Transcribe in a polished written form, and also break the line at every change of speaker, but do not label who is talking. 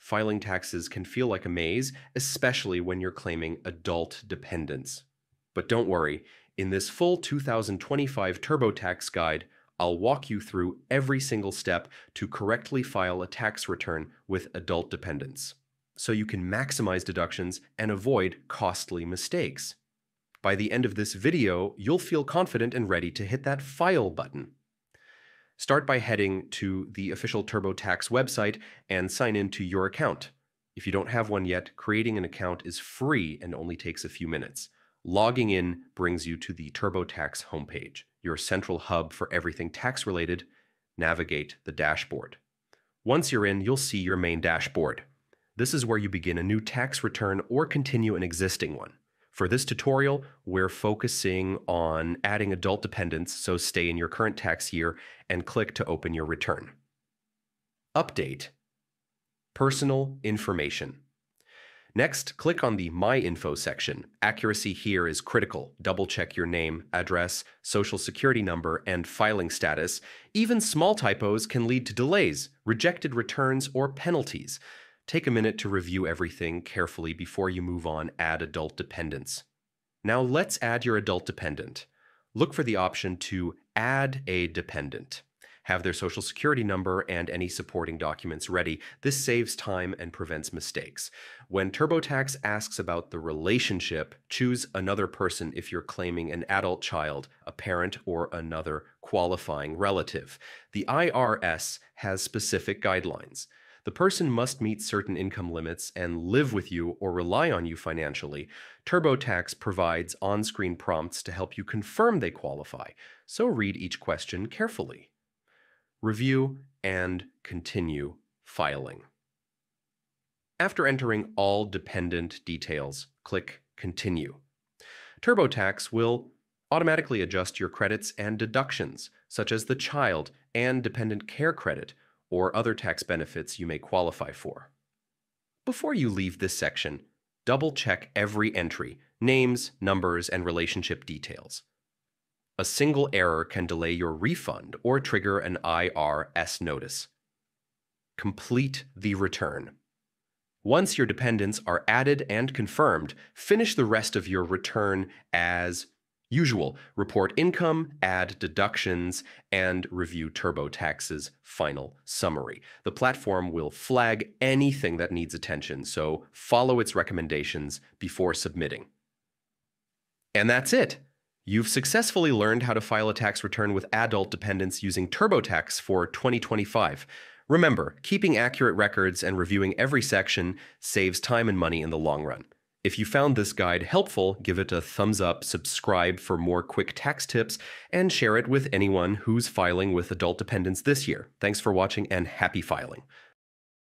Filing taxes can feel like a maze, especially when you're claiming adult dependents. But don't worry, in this full 2025 TurboTax guide, I'll walk you through every single step to correctly file a tax return with adult dependents, so you can maximize deductions and avoid costly mistakes. By the end of this video, you'll feel confident and ready to hit that File button. Start by heading to the official TurboTax website and sign in to your account. If you don't have one yet, creating an account is free and only takes a few minutes. Logging in brings you to the TurboTax homepage, your central hub for everything tax-related. Navigate the dashboard. Once you're in, you'll see your main dashboard. This is where you begin a new tax return or continue an existing one. For this tutorial, we're focusing on adding adult dependents, so stay in your current tax year and click to open your return. Update. Personal information. Next, click on the My Info section. Accuracy here is critical. Double-check your name, address, social security number, and filing status. Even small typos can lead to delays, rejected returns, or penalties. Take a minute to review everything carefully before you move on. Add adult dependents. Now let's add your adult dependent. Look for the option to Add a Dependent. Have their social security number and any supporting documents ready. This saves time and prevents mistakes. When TurboTax asks about the relationship, choose another person if you're claiming an adult child, a parent, or another qualifying relative. The IRS has specific guidelines. The person must meet certain income limits and live with you or rely on you financially. TurboTax provides on-screen prompts to help you confirm they qualify, so read each question carefully. Review and continue filing. After entering all dependent details, click Continue. TurboTax will automatically adjust your credits and deductions, such as the child and dependent care credit, or other tax benefits you may qualify for. Before you leave this section, double-check every entry, names, numbers, and relationship details. A single error can delay your refund or trigger an IRS notice. Complete the return. Once your dependents are added and confirmed, finish the rest of your return as usual. Report income, add deductions, and review TurboTax's final summary. The platform will flag anything that needs attention, so follow its recommendations before submitting. And that's it. You've successfully learned how to file a tax return with adult dependents using TurboTax for 2025. Remember, keeping accurate records and reviewing every section saves time and money in the long run. If you found this guide helpful, give it a thumbs up, subscribe for more quick tax tips, and share it with anyone who's filing with adult dependents this year. Thanks for watching and happy filing.